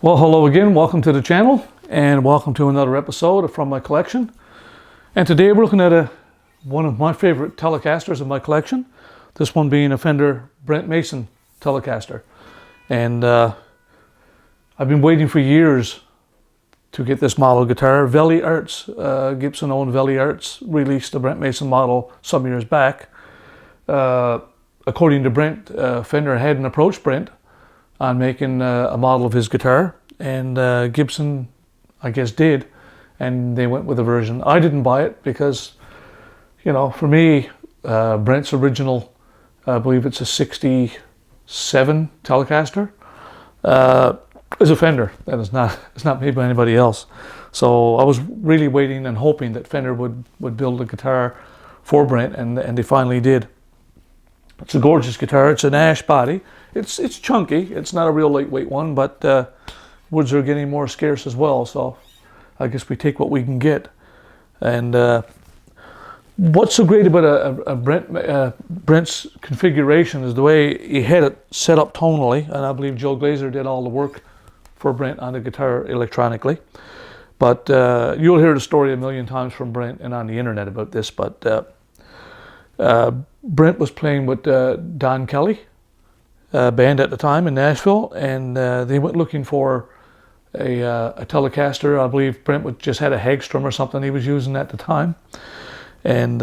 Well, hello again, welcome to the channel and welcome to another episode from my collection. And today we're looking at one of my favorite Telecasters in my collection, this one being a Fender Brent Mason Telecaster. And I've been waiting for years to get this model guitar. Veli Arts, Gibson owned Veli Arts, released the Brent Mason model some years back. According to Brent, Fender hadn't approached Brent on making a model of his guitar, and Gibson, I guess, did, and they went with a version. I didn't buy it because, you know, for me, Brent's original, I believe it's a 67 Telecaster, is a Fender, and it's not made by anybody else. So I was really waiting and hoping that Fender would build a guitar for Brent, and they finally did. It's a gorgeous guitar. It's an ash body. It's chunky. It's not a real lightweight one, but woods are getting more scarce as well. So I guess we take what we can get. And what's so great about a Brent's configuration is the way he had it set up tonally. And I believe Joe Glaser did all the work for Brent on the guitar electronically. But you'll hear the story a million times from Brent and on the internet about this. But Brent was playing with Don Kelly band at the time in Nashville, and they went looking for a Telecaster. I believe Brent just had a Hagstrom or something he was using at the time, and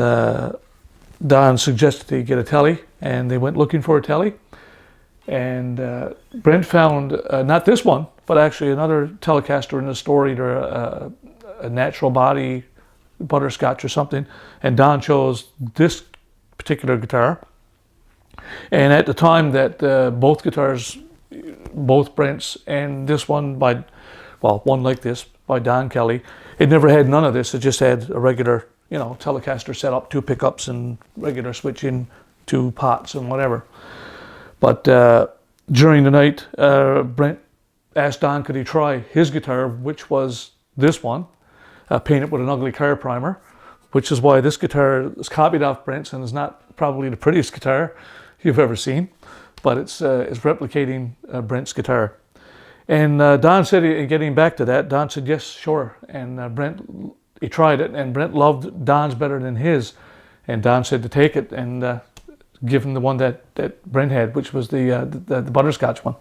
Don suggested he get a Tele, and they went looking for a Tele, and Brent found not this one, but actually another Telecaster in the store, either a natural body butterscotch or something, and Don chose this particular guitar. And at the time that both guitars, both Brents and this one one like this by Don Kelly, it never had none of this. It just had a regular, you know, Telecaster setup, 2 pickups and regular switching, 2 pots and whatever. But during the night, Brent asked Don could he try his guitar, which was this one, painted with an ugly car primer, which is why this guitar is copied off Brent's and is not probably the prettiest guitar you've ever seen, but it's replicating Brent's guitar. And Don said, getting back to that, Don said, yes, sure. And Brent, he tried it, and Brent loved Don's better than his. And Don said to take it and give him the one that Brent had, which was the butterscotch one.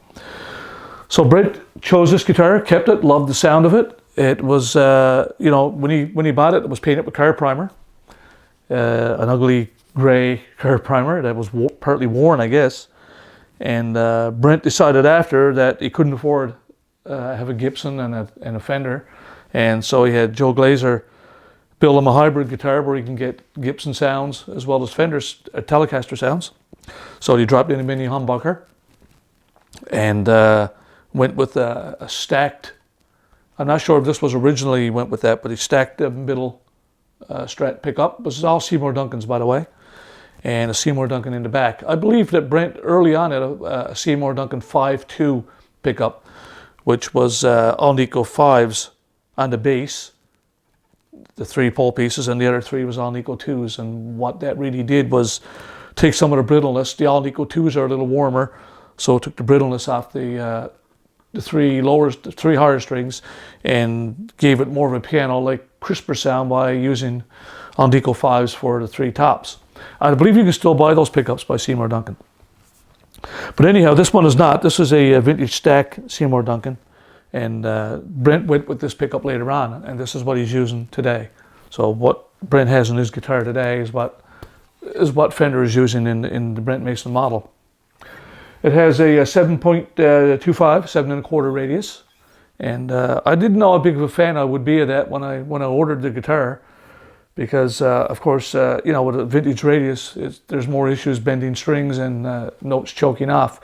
So Brent chose this guitar, kept it, loved the sound of it. It was, you know, when he bought it, it was painted with car primer, an ugly gray car primer that was partly worn, I guess. And Brent decided after that he couldn't afford have a Gibson and a Fender, and so he had Joe Glaser build him a hybrid guitar where he can get Gibson sounds as well as Fender's Telecaster sounds. So he dropped in a mini humbucker and went with a stacked. I'm not sure if this was originally he went with that, but he stacked the middle Strat pickup. This is all Seymour Duncan's, by the way, and a Seymour Duncan in the back. I believe that Brent early on had a Seymour Duncan 5.2 pickup, which was all Nico 5s on the bass, the 3 pole pieces, and the other 3 was all Nico 2s. And what that really did was take some of the brittleness. The all Nico 2s are a little warmer, so it took the brittleness off the 3 higher strings and gave it more of a piano-like crisper sound by using Alnico 5s for the 3 tops. I believe you can still buy those pickups by Seymour Duncan. But anyhow, this one is not. This is a vintage stack Seymour Duncan, and Brent went with this pickup later on, and this is what he's using today. So what Brent has in his guitar today is what Fender is using in the Brent Mason model. It has a 7.25, 7.25 radius, and I didn't know how big of a fan I would be of that when I ordered the guitar, because of course you know, with a vintage radius, there's more issues bending strings and notes choking off.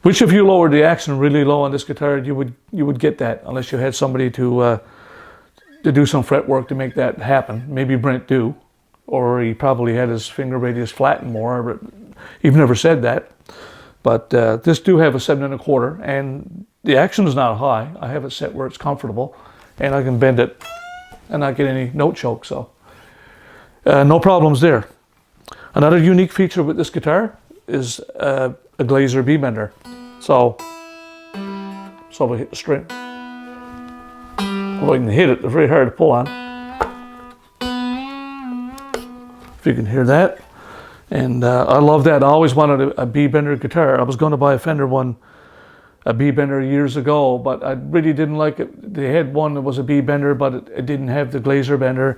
Which if you lowered the accent really low on this guitar, you would get that, unless you had somebody to do some fretwork to make that happen. Maybe Brent do, or he probably had his finger radius flattened more. But he've never said that. But this do have a 7.25, and the action is not high. I have it set where it's comfortable, and I can bend it and not get any note choke, so no problems there. Another unique feature with this guitar is a Glaser B bender. So we hit the string. Well, I can hit it, it's very hard to pull on. If you can hear that. And I love that. I always wanted a B-bender guitar. I was going to buy a Fender one, a B-bender years ago, but I really didn't like it. They had one that was a B-bender, but it didn't have the Glaser bender,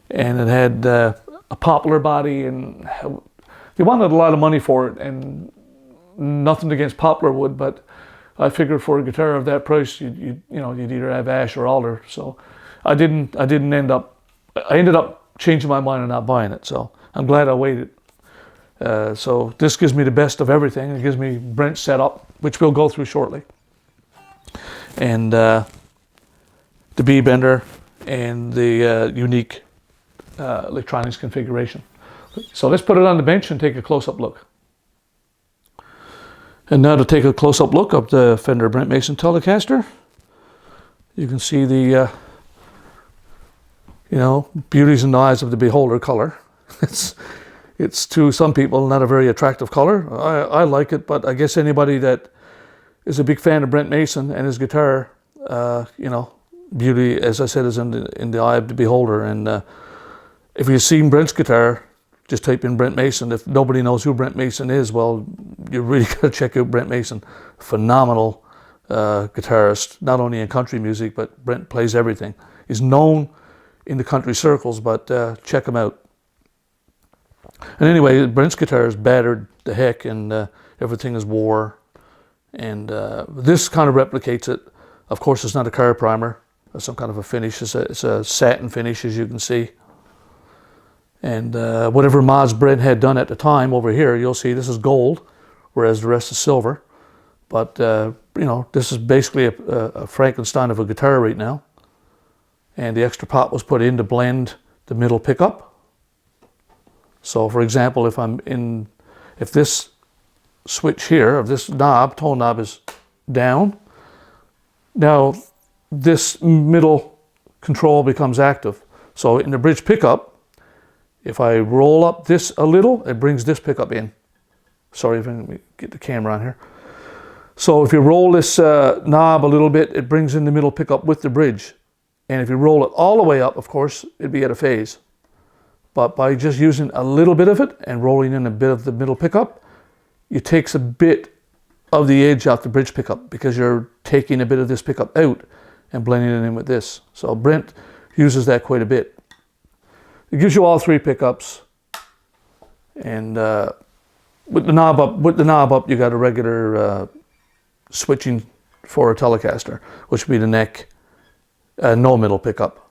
and it had a poplar body, and they wanted a lot of money for it, and nothing against poplar wood, but I figured for a guitar of that price, you'd either have ash or alder. So I ended up changing my mind and not buying it. So I'm glad I waited. So this gives me the best of everything. It gives me Brent's setup, which we'll go through shortly, and the B-bender and the unique electronics configuration. So let's put it on the bench and take a close-up look. And now to take a close-up look of the Fender Brent Mason Telecaster. You can see the beauties in the eyes of the beholder color. It's to some people not a very attractive color. I like it, but I guess anybody that is a big fan of Brent Mason and his guitar, beauty, as I said, is in the eye of the beholder. And if you've seen Brent's guitar, just type in Brent Mason. If nobody knows who Brent Mason is, well, you really got to check out Brent Mason. Phenomenal guitarist, not only in country music, but Brent plays everything. He's known in the country circles, but check him out. And anyway, Brent's guitar is battered to heck, and everything is wore. And this kind of replicates it. Of course, it's not a car primer. It's some kind of a finish. It's a satin finish, as you can see. And whatever mods Brent had done at the time over here, you'll see this is gold, whereas the rest is silver. But, this is basically a Frankenstein of a guitar right now. And the extra pot was put in to blend the middle pickup. So, for example, if this switch here, of this knob, tone knob is down, now this middle control becomes active. So in the bridge pickup, if I roll up this a little, it brings this pickup in. Sorry if I can get the camera on here. So if you roll this knob a little bit, it brings in the middle pickup with the bridge. And if you roll it all the way up, of course, it'd be at a phase. But by just using a little bit of it and rolling in a bit of the middle pickup, it takes a bit of the edge off the bridge pickup, because you're taking a bit of this pickup out and blending it in with this. So Brent uses that quite a bit. It gives you all three pickups, and with the knob up, you got a regular switching for a Telecaster, which would be the neck, no middle pickup.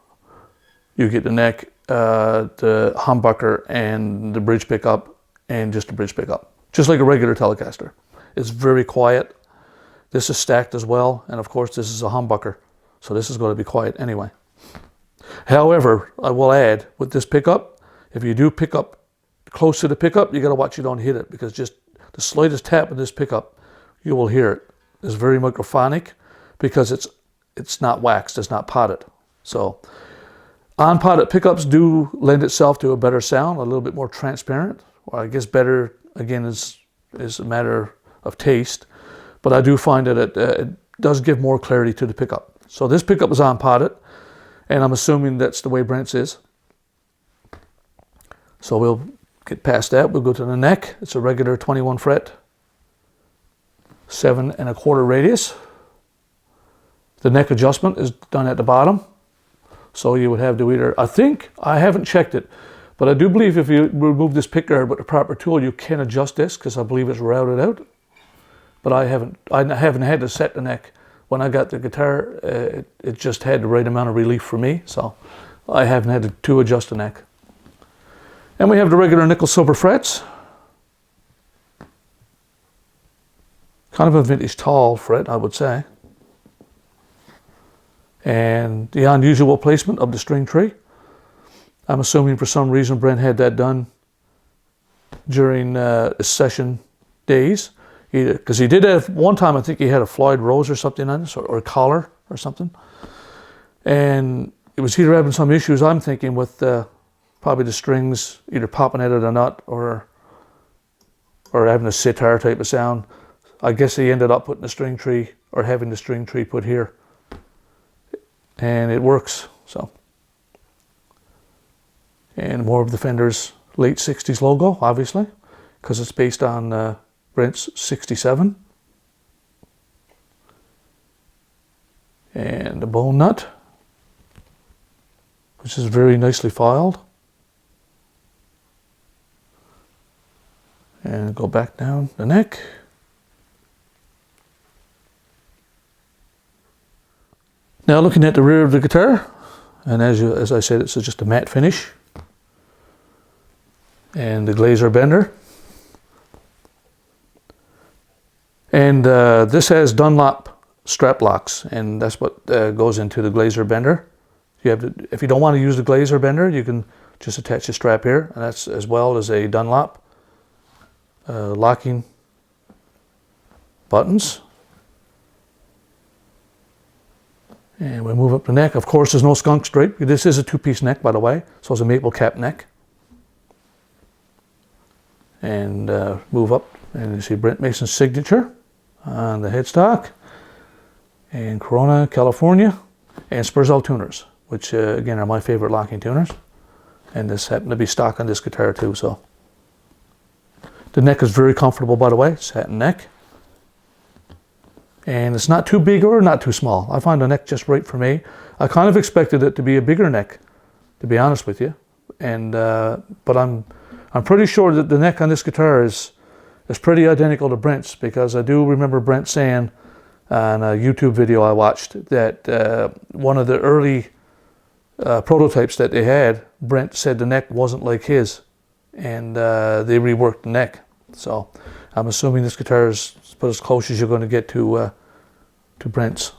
You get the neck, the humbucker, and the bridge pickup, and just the bridge pickup, just like a regular Telecaster. It's very quiet. This is stacked as well, and of course this is a humbucker, so this is going to be quiet anyway. However, I will add, with this pickup, if you do pick up close to the pickup, you got to watch you don't hit it, because just the slightest tap of this pickup, you will hear it. It's very microphonic, because it's not waxed, it's not potted. So on-potted pickups do lend itself to a better sound, a little bit more transparent. Well, I guess better, again, is a matter of taste, but I do find that it does give more clarity to the pickup. So this pickup is on-potted, and I'm assuming that's the way Brent's is. So we'll get past that. We'll go to the neck. It's a regular 21 fret, 7 1/4 radius. The neck adjustment is done at the bottom. So you would have to either, I haven't checked it, but I do believe if you remove this pick guard with the proper tool, you can adjust this, because I believe it's routed out. But I haven't had to set the neck. When I got the guitar, it just had the right amount of relief for me, so I haven't had to adjust the neck. And we have the regular nickel silver frets. Kind of a vintage tall fret, I would say. And the unusual placement of the string tree. I'm assuming for some reason Brent had that done during the session days. Because he did have, one time I think he had a Floyd Rose or something on this, or a collar or something. And it was either having some issues, I'm thinking, with probably the strings either popping out of the nut or having a sitar type of sound. I guess he ended up putting the string tree, or having the string tree put here. and it works. So, and more of the Fender's late 60s logo, obviously, because it's based on Brent's 67. And the bone nut, which is very nicely filed. And go back down the neck. Now looking at the rear of the guitar, and as I said, it's just a matte finish. And the Glaser bender. And this has Dunlop strap locks, and that's what goes into the Glaser bender. If you don't want to use the Glaser bender, you can just attach the strap here, and that's as well as a Dunlop locking buttons. And we move up the neck. Of course, there's no skunk stripe. This is a two-piece neck, by the way, so it's a maple cap neck. And move up, and you see Brent Mason's signature on the headstock. And Corona, California, and Spurzell tuners, which again are my favorite locking tuners. And this happened to be stock on this guitar too, so. The neck is very comfortable, by the way, satin neck. And it's not too big or not too small. I find the neck just right for me. I kind of expected it to be a bigger neck, to be honest with you. And but I'm pretty sure that the neck on this guitar is pretty identical to Brent's, because I do remember Brent saying on a YouTube video I watched that one of the early prototypes that they had, Brent said the neck wasn't like his, and they reworked the neck. So I'm assuming this guitar is about as close as you're going to get to Brent's.